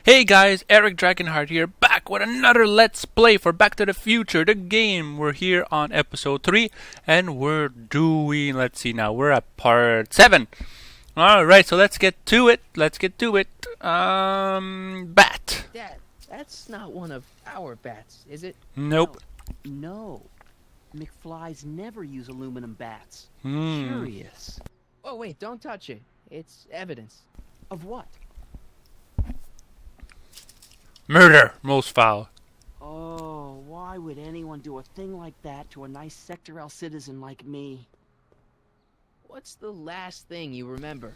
Hey guys, Eric Dragonheart here, back with another Let's Play for Back to the Future, the game. We're here on episode 3, and we're doing, let's see now, we're at part 7. Alright, so let's get to it, Bat. Dad, that's not one of our bats, is it? Nope. No. McFlys never use aluminum bats. Hmm. Curious. Oh, wait, don't touch it. It's evidence. Of what? Murder, most foul. Oh, why would anyone do a thing like that to a nice Sector L citizen like me? What's the last thing you remember?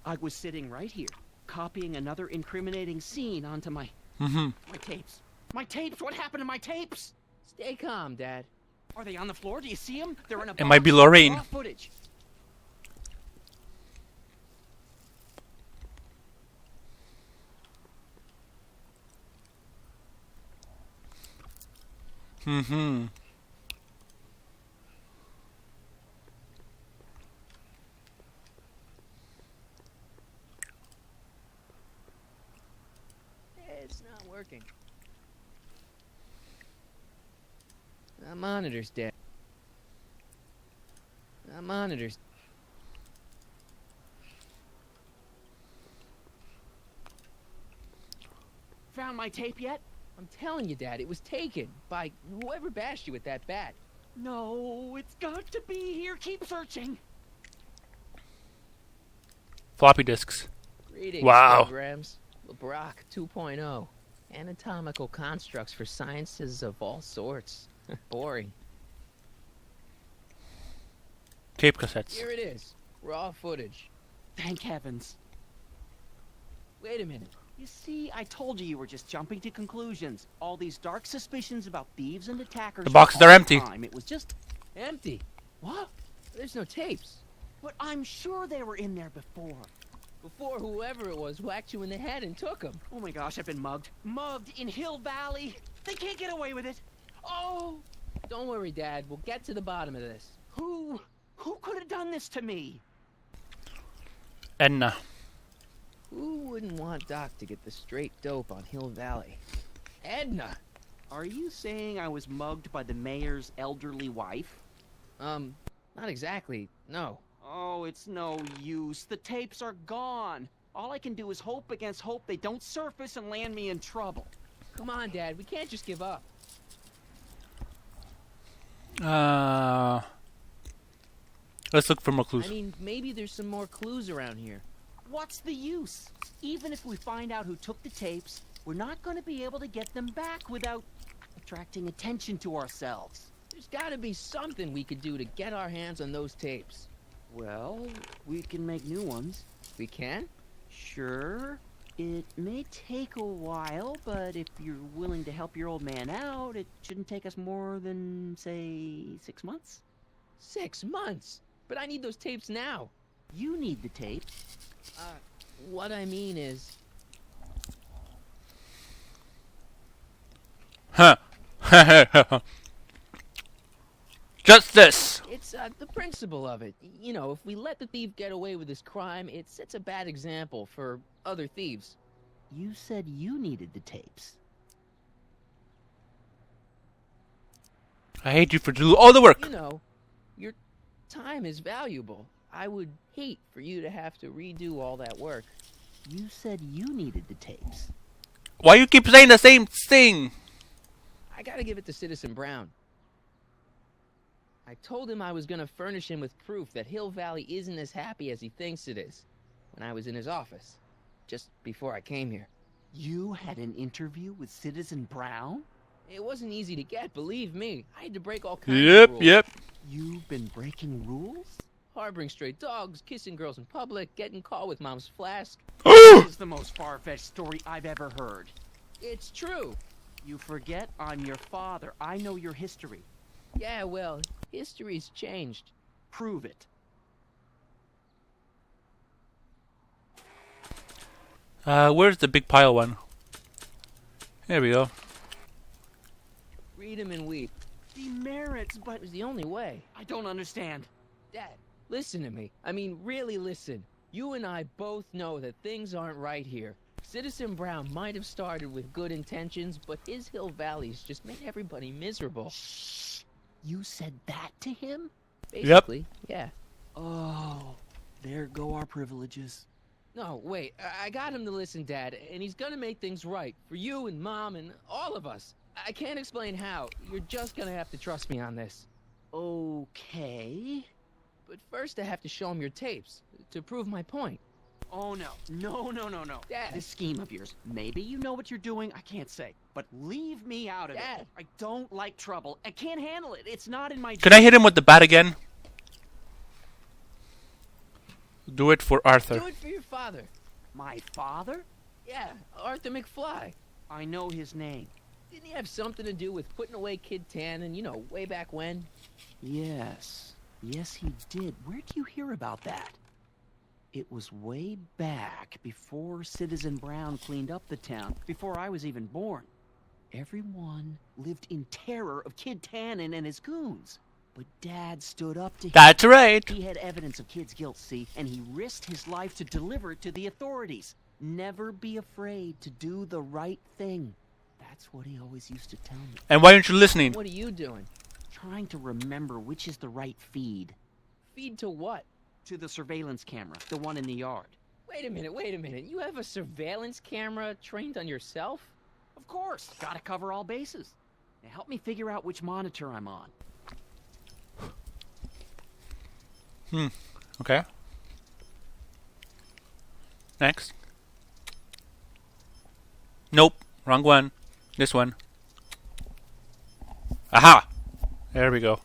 I was sitting right here, copying another incriminating scene onto my tapes. My tapes? What happened to my tapes? Stay calm, Dad. Are they on the floor? Do you see them? They're in a It might be box. Lorraine. Raw footage. It's not working. Monitors, Dad. Monitors. Found my tape yet? I'm telling you, Dad, it was taken by whoever bashed you with that bat. No, it's got to be here. Keep searching. Floppy disks. Greetings, Wow. programs. LeBrock 2.0. Anatomical constructs for sciences of all sorts. Boring. Tape cassettes. Here it is. Raw footage. Thank heavens. Wait a minute. You see, I told you were just jumping to conclusions. All these dark suspicions about thieves and attackers. The boxes all are the empty. time. It was just... Empty. What? There's no tapes. But I'm sure they were in there before. Before whoever it was whacked you in the head and took them. Oh my gosh, I've been mugged. Mugged in Hill Valley. They can't get away with it. Oh, Don't worry, Dad. We'll get to the bottom of this. who could have done this to me? Edna. Who wouldn't want Doc to get the straight dope on Hill Valley? Edna! Are you saying I was mugged by the mayor's elderly wife? Not exactly. No. Oh, it's no use. The tapes are gone. All I can do is hope against hope they don't surface and land me in trouble. Come on, Dad. We can't just give up. Let's look for more I clues. mean, maybe there's some more clues around here. What's the use? Even if we find out who took the tapes, we're not going to be able to get them back without attracting attention to ourselves. There's gotta be something we could do to get our hands on those tapes. Well, we can make new ones. We can? Sure. It may take a while, but if you're willing to help your old man out, it shouldn't take us more than, say, 6 months. 6 months? But I need those tapes now. You need the tapes. What I mean is... Huh. Justice. It's, the principle of it. You know, if we let the thief get away with his crime, it sets a bad example for other thieves. You said you needed the tapes. I hate you for doing all the work. You know, your time is valuable. I would hate for you to have to redo all that work. You said you needed the tapes. Why you keep saying the same thing? I gotta give it to Citizen Brown. I told him I was gonna furnish him with proof that Hill Valley isn't as happy as he thinks it is when I was in his office, just before I came here. You had an interview with Citizen Brown? It wasn't easy to get, believe me. I had to break all kinds of rules. Yep. You've been breaking rules? Harboring stray dogs, kissing girls in public, getting caught with Mom's flask. This is the most far-fetched story I've ever heard. It's true. You forget I'm your father. I know your history. Yeah, well, history's changed. Prove it. Where's the big pile one? There we go. Read him and weep. Demerits, but It was the only way. I don't understand. Dad, listen to me. I mean, really listen. You and I both know that things aren't right here. Citizen Brown might have started with good intentions, but his Hill Valley's just made everybody miserable. Shh. You said that to him? Basically, yeah. Oh, there go our privileges. No, wait, I got him to listen, Dad, and he's gonna make things right for you and Mom and all of us. I can't explain how. You're just gonna have to trust me on this. Okay. But first I have to show him your tapes to prove my point. Oh, no. No. Dad. This scheme of yours, maybe you know what you're doing, I can't say. But leave me out of Dad. it. I don't like trouble. I can't handle it. It's not in my... Can I hit him with the bat again? Do it for Arthur. Do it for your father. My father? Yeah, Arthur McFly. I know his name. Didn't he have something to do with putting away Kid Tannen, you know, way back when? Yes. Yes, he did. Where'd you hear about that? It was way back before Citizen Brown cleaned up the town, before I was even born. Everyone lived in terror of Kid Tannen and his goons. But Dad stood up to him. That's right. He had evidence of Kid's guilt, see, and he risked his life to deliver it to the authorities. Never be afraid to do the right thing. That's what he always used to tell me. And why aren't you listening? What are you doing? Trying to remember which is the right feed. Feed to what? To the surveillance camera, the one in the yard. Wait a minute. You have a surveillance camera trained on yourself? Of course, gotta cover all bases. Now help me figure out which monitor I'm on. Okay. Next. Nope. Wrong one. This one. Aha! There we go.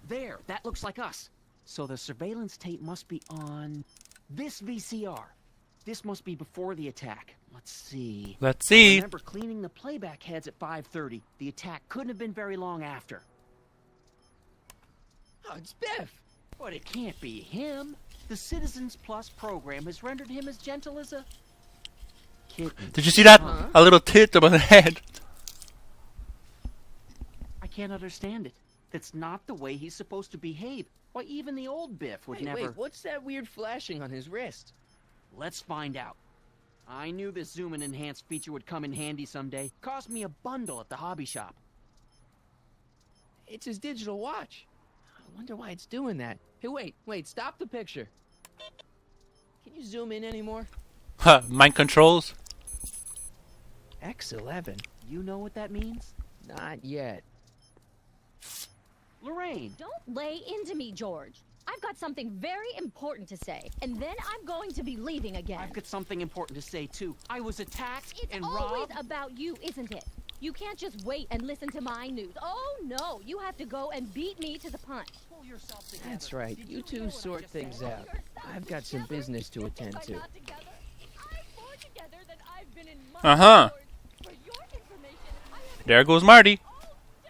There, that looks like us. So the surveillance tape must be on this VCR. This must be before the attack. Let's see. Let's I see. remember cleaning the playback heads at 5:30. The attack couldn't have been very long after. Oh, it's Biff. But it can't be him. The Citizens Plus program has rendered him as gentle as a kitten. Did you see that? Huh? A little tit above the head. I can't understand it. That's not the way he's supposed to behave. Why, even the old Biff would never... Wait, what's that weird flashing on his wrist? Let's find out. I knew this zoom and enhance feature would come in handy someday. Cost me a bundle at the hobby shop. It's his digital watch. I wonder why it's doing that. Hey, wait, stop the picture. Can you zoom in anymore? Huh, mind controls? X11? You know what that means? Not yet. Lorraine! Don't lay into me, George. I've got something very important to say, and then I'm going to be leaving again. I've got something important to say, too. I was attacked It's and always robbed... about you, isn't it? You can't just wait and listen to my news. Oh, no. You have to go and beat me to the punch. Pull yourself together. That's right. Did You hear two what I sort just things said? out. I've got some business to attend to. I'm more together than I've been in months, Uh-huh. George. For your information, I have There goes Marty. all day.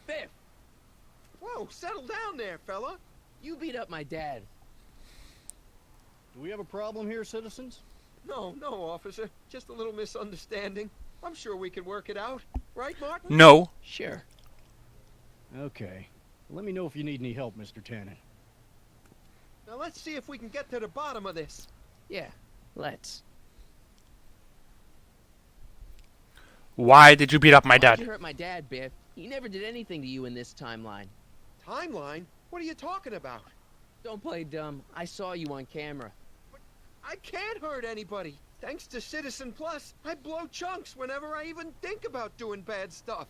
Biff, Whoa, settle down there, fella. you beat up my dad. Do we have a problem here, citizens? No, officer. Just a little misunderstanding. I'm sure we can work it out. Right, Martin? No. Sure. Okay. Let me know if you need any help, Mr. Tannen. Now let's see if we can get to the bottom of this. Yeah, let's. Why did you beat up my Why'd you dad? hurt my dad, Biff? He never did anything to you in this timeline. Timeline? What are you talking about? Don't play dumb. I saw you on camera. I can't hurt anybody. Thanks to Citizen Plus, I blow chunks whenever I even think about doing bad stuff.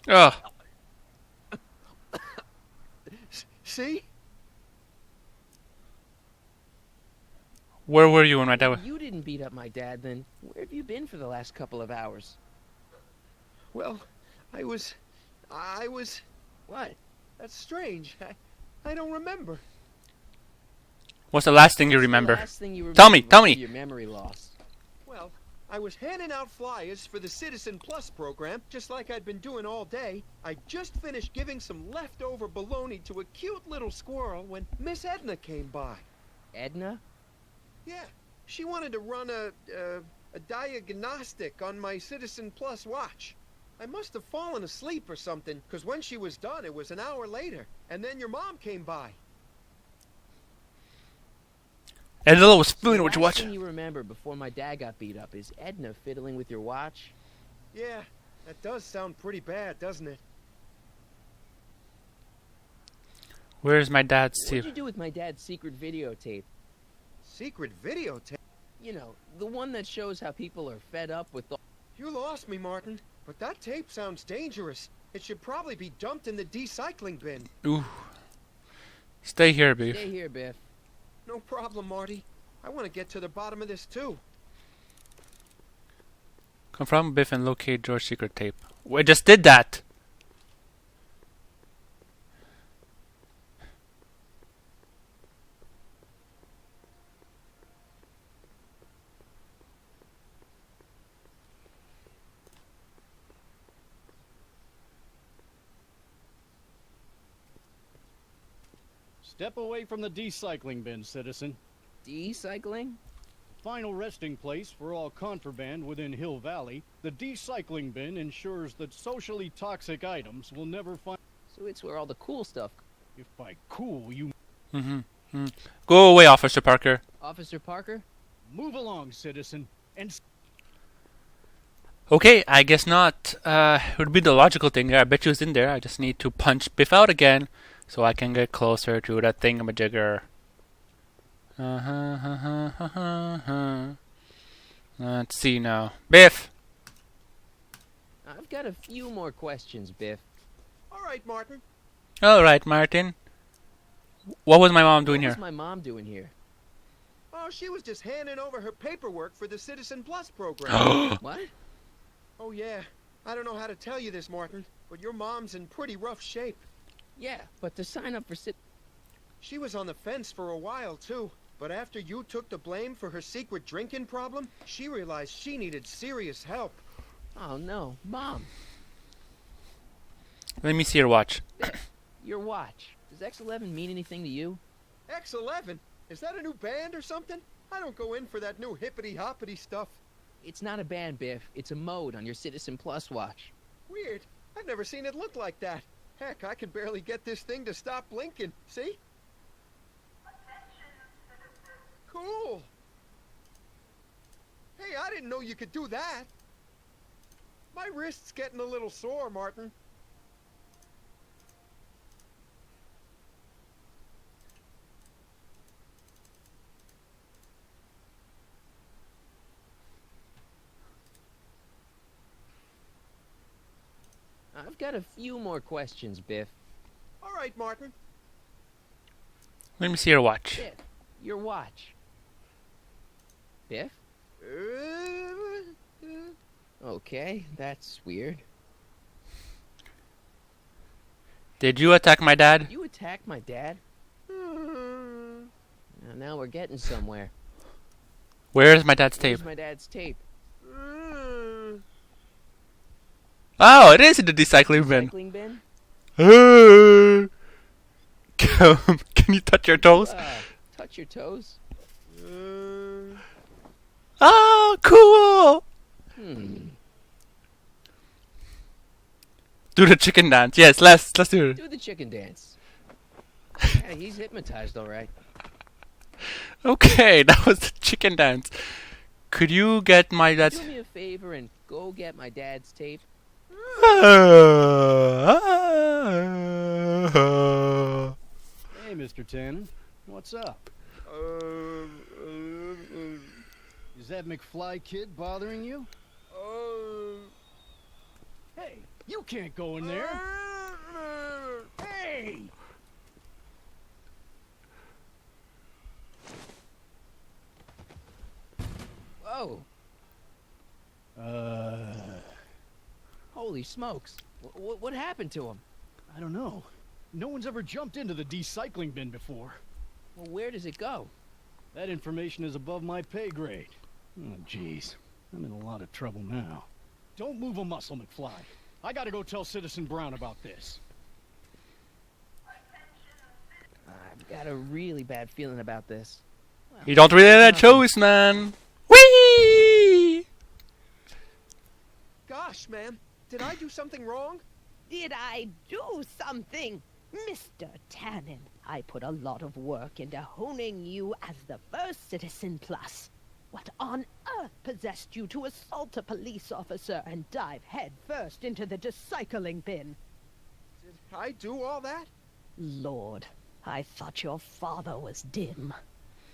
Ugh. See? Where were you when my dad was... You didn't beat up my dad, then where have you been for the last couple of hours? Well, I was... What? That's strange. I don't remember. What's the last thing you What's the remember? last thing you Tell me, remember tell before me. Your memory loss. Well, I was handing out flyers for the Citizen Plus program, just like I'd been doing all day. I just finished giving some leftover bologna to a cute little squirrel when Miss Edna came by. Edna? Yeah, she wanted to run a diagnostic on my Citizen Plus watch. I must have fallen asleep or something, because when she was done, it was an hour later. And then your mom came by. Edna was feeling The what you last watch. thing you remember before my dad got beat up is Edna fiddling with your watch? Yeah, that does sound pretty bad, doesn't it? Where's my dad's What'd tape? you do with my dad's secret videotape? Secret videotape? You know, the one that shows how people are fed up with the... You lost me, Martin. But that tape sounds dangerous. It should probably be dumped in the decycling bin. Ooh. Stay here, beef. Stay here, Biff. No problem, Marty. I want to get to the bottom of this, too. Confront Biff and locate George's secret tape. We just did that! Step away from the decycling bin, citizen. Decycling? Final resting place for all contraband within Hill Valley, the decycling bin ensures that socially toxic items will never find... So it's where all the cool stuff... If by cool you... Go away, Officer Parker. Officer Parker? Move along, citizen, and... Okay, I guess not. It would be the logical thing. I bet you it's in there. I just need to punch Biff out again so I can get closer to that thingamajigger. Let's see now. Biff! I've got a few more questions, Biff. All right, Martin. Alright, Martin. What was my mom doing What here? was my mom doing here? Oh, she was just handing over her paperwork for the Citizen Plus program. What? Oh, yeah. I don't know how to tell you this, Martin, but your mom's in pretty rough shape. Yeah, but to sign up for She was on the fence for a while, too. But after you took the blame for her secret drinking problem, she realized she needed serious help. Oh, no. Mom, Let me see your watch. your watch. Does X11 mean anything to you? X11? Is that a new band or something? I don't go in for that new hippity-hoppity stuff. It's not a band, Biff. It's a mode on your Citizen Plus watch. Weird. I've never seen it look like that. Heck, I can barely get this thing to stop blinking. See? Cool. Hey, I didn't know you could do that. My wrist's getting a little sore, Martin. I've got a few more questions, Biff. All right, Martin. Let me see your watch. Biff, your watch. Biff? Okay, that's weird. Did you attack my dad? You attacked my dad? Now we're getting somewhere. Where's my dad's tape? Where's my dad's tape? Oh, it is in the recycling bin. Recycling bin? Can you touch your toes? Touch your toes? Oh, cool! Do the chicken dance. Yes, let's do it. Do the chicken dance. Yeah, he's hypnotized, all right. Okay, that was the chicken dance. Could you get my dad's... Do me a favor and go get my dad's tape. Hey, Mr. Tannen, what's up? Is that McFly kid bothering you? Hey, you can't go in there. Hey! Whoa! Holy smokes. What happened to him? I don't know. No one's ever jumped into the decycling bin before. Well, where does it go? That information is above my pay grade. Oh, jeez. I'm in a lot of trouble now. Don't move a muscle, McFly. I gotta go tell Citizen Brown about this. I've got a really bad feeling about this. Well, You don't really have that choice, man. Whee! Gosh, ma'am, did I do something wrong? Did I do something? Mr. Tannen, I put a lot of work into honing you as the first Citizen Plus. What on earth possessed you to assault a police officer and dive head first into the recycling bin? Did I do all that? Lord, I thought your father was dim.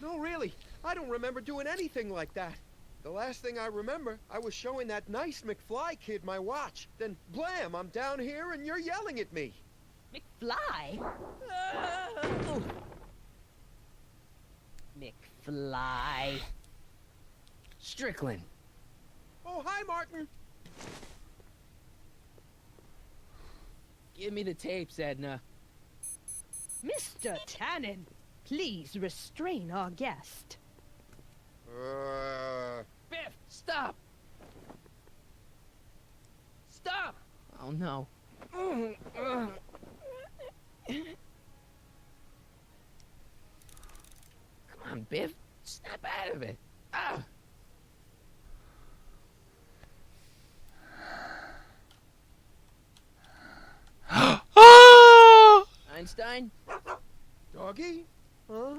No, really, I don't remember doing anything like that. The last thing I remember, I was showing that nice McFly kid my watch. Then, blam, I'm down here and you're yelling at me. McFly? Oh. McFly. Strickland. Oh, hi, Martin. Give me the tapes, Edna. Mr. Tannen, please restrain our guest. Biff, stop! Stop! Oh, no. Come on, Biff. Snap out of it. Ah! Ah! Einstein? Doggy? Huh?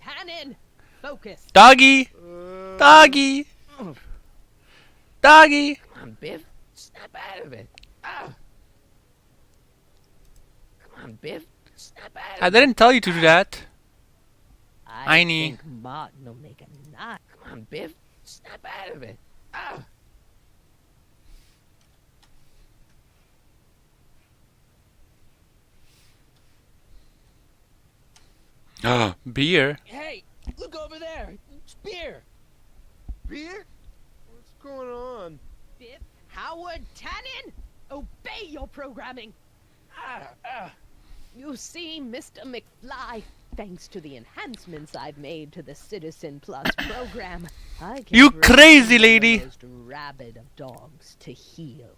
Tannen, focus. Doggy! Doggy! Doggy! Come on, Biff. Snap out of it. Ah! Come on, Biff. Snap out of I it. didn't tell you to do that. I Einie. think Martin will make a nice. Come on, Biff. Snap out of it. Ah! Beer. Hey, look over there. It's beer. Beer? What's going on? Biff Howard Tannen, obey your programming. You see, Mr. McFly, thanks to the enhancements I've made to the Citizen Plus program, I can You bring crazy even lady. the most rabid of dogs to heel.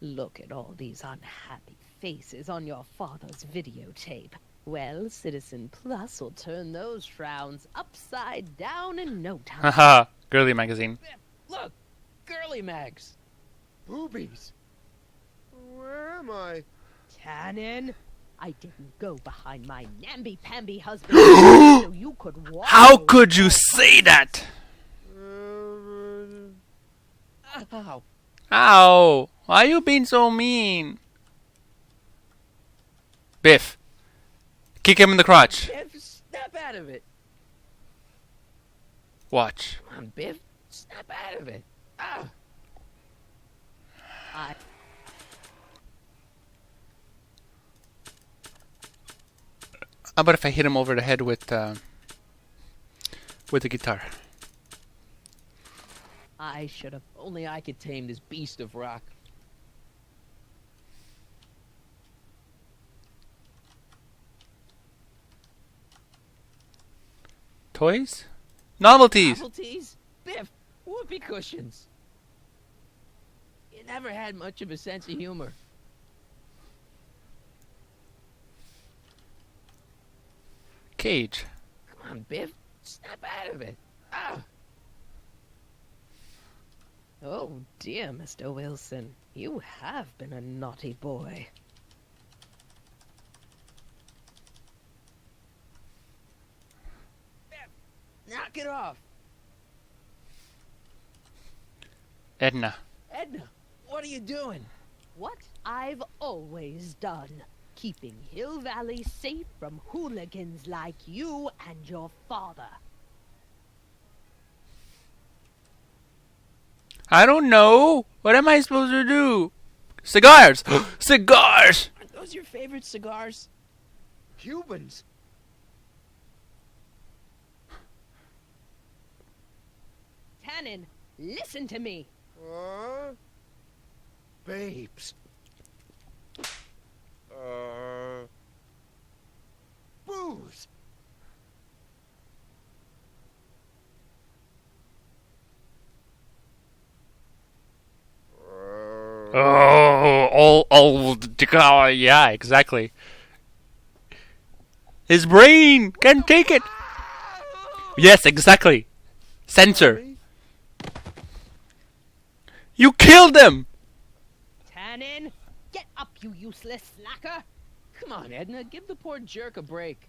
Look at all these unhappy faces on your father's videotape. Well, Citizen Plus will turn those frowns upside down in no time. Haha. Girly magazine. Look, girly mags. Boobies. Where am I? Tannen, I didn't go behind my namby-pamby husband so you could walk. How could you say that? Ow. Ow. Why you being so mean? Biff. Kick him in the crotch. Biff, snap out of it. Watch. Come on, Biff. Snap out of it. Ah! I How about if I hit him over the head with the guitar? should have. Only I could tame this beast of rock. Toys? Novelties! Novelties? Biff, whoopee cushions. You never had much of a sense of humor. Cage. Come on, Biff. Snap out of it. Ah! Oh dear, Mr. Wilson, you have been a naughty boy. Knock it off. Edna. Edna, what are you doing? What I've always done, keeping Hill Valley safe from hooligans like you and your father. I don't know. What am I supposed to do? Cigars! Cigars! Aren't those your favorite cigars? Cubans. Tannen, listen to me. Babes. Booze. Yeah, exactly. His brain can't take it. Yes, exactly. Censor. Sorry. You killed him. Tannen, get up, you useless slacker! Come on, Edna, give the poor jerk a break.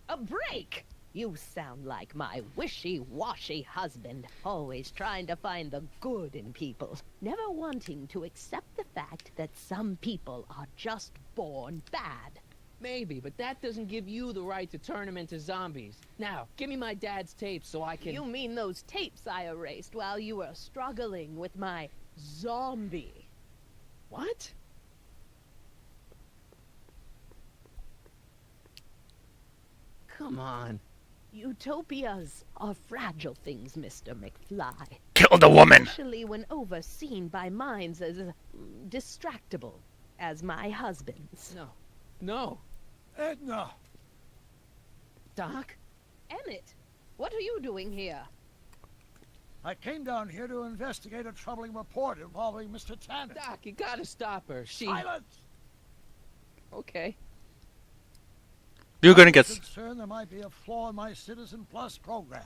A break! You sound like my wishy-washy husband, always trying to find the good in people, never wanting to accept the fact that some people are just born bad. Maybe, but that doesn't give you the right to turn them into zombies. Now, give me my dad's tapes so I can... You mean those tapes I erased while you were struggling with my zombie? What? Come on. Utopias are fragile things, Mr. McFly. Kill the woman. Especially when overseen by minds as distractible as my husband's. No. No. Edna! Doc? Emmett, what are you doing here? I came down here to investigate a troubling report involving Mr. Tannen. Doc, you gotta stop her. She... Silence! Okay. You're gonna get... I'm concerned there might be a flaw in my Citizen Plus program.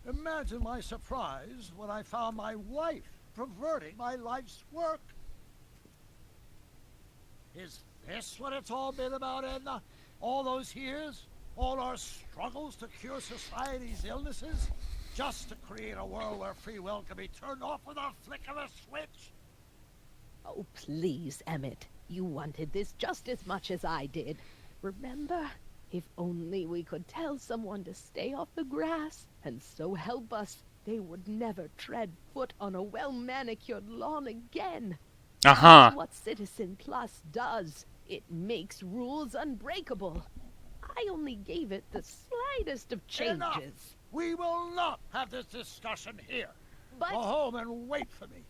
Imagine my surprise when I found my wife perverting my life's work. Is this what it's all been about, Edna? All those years? All our struggles to cure society's illnesses? Just to create a world where free will can be turned off with a flick of a switch? Oh, please, Emmett. You wanted this just as much as I did. Remember? If only we could tell someone to stay off the grass, and so help us, they would never tread foot on a well-manicured lawn again. Uh-huh. What Citizen Plus does, it makes rules unbreakable. I only gave it the slightest of changes. Enough! We will not have this discussion here. But Go home and wait for me.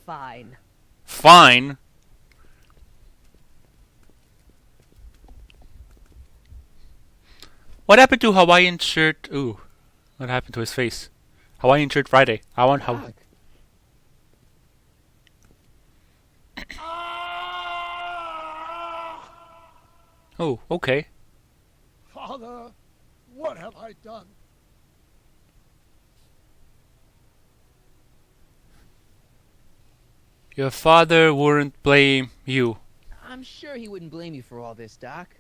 fine. Fine. What happened to Hawaiian shirt? Ooh. What happened to his face? Hawaiian shirt Friday. I want how. Doc. Oh, okay. Father, what have I done? Your father wouldn't blame you. I'm sure he wouldn't blame you for all this, Doc.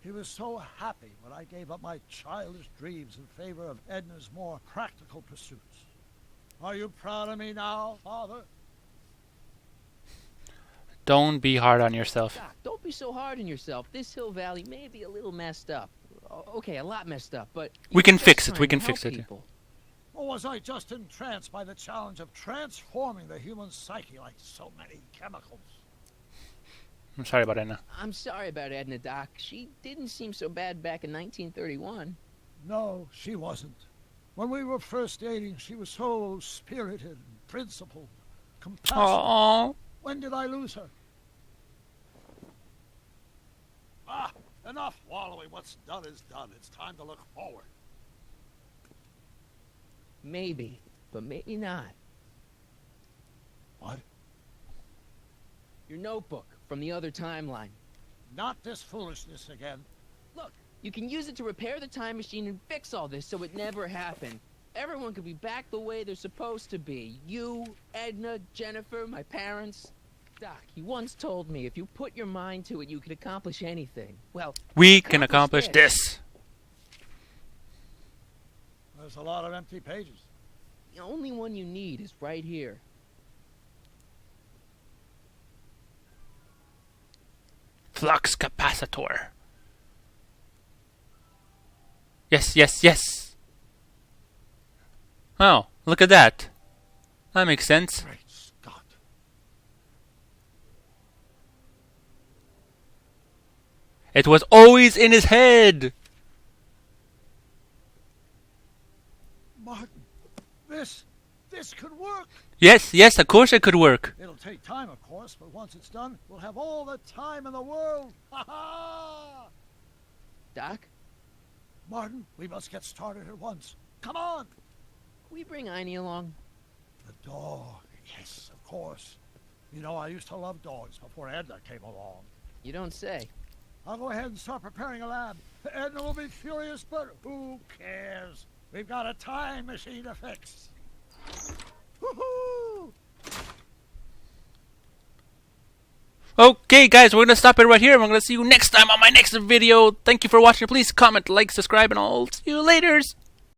He was so happy when I gave up my childish dreams in favor of Edna's more practical pursuits. Are you proud of me now, Father? Don't be hard on yourself. Doc, don't be so hard on yourself. This Hill Valley may be a little messed up. Okay, a lot messed up, but... We can you're fix just it, we trying can to fix help it. people. Or was I just entranced by the challenge of transforming the human psyche like so many chemicals? I'm sorry about Edna. I'm sorry about Edna, Doc. She didn't seem so bad back in 1931. No, she wasn't. When we were first dating, she was so spirited and principled, compassionate. Oh. When did I lose her? Ah, enough wallowing. What's done is done. It's time to look forward. Maybe, but maybe not. What? Your notebook from the other timeline. Not this foolishness again. Look, you can use it to repair the time machine and fix all this so it never happened. Everyone could be back the way they're supposed to be. You, Edna, Jennifer, my parents. Doc, you once told me if you put your mind to it, you could accomplish anything. Well, We can accomplish this. There's a lot of empty pages. The only one you need is right here. Flux capacitor. Yes, yes, yes. Oh, look at that. That makes sense. Great Scott. It was always in his head. Martin, this could work. Yes, yes, of course it could work. It'll take time, of course, but once it's done, we'll have all the time in the world. Ha ha! Doc, Martin, we must get started at once. Come on! can we bring Einie along? The dog. Yes, of course. You know, I used to love dogs before Edna came along. You don't say. I'll go ahead and start preparing a lab. Edna will be furious, but who cares? We've got a time machine to fix. Woohoo! Okay, guys, we're gonna stop it right here. We're gonna see you next time on my next video. Thank you for watching. Please comment, like, subscribe, and I'll see you later.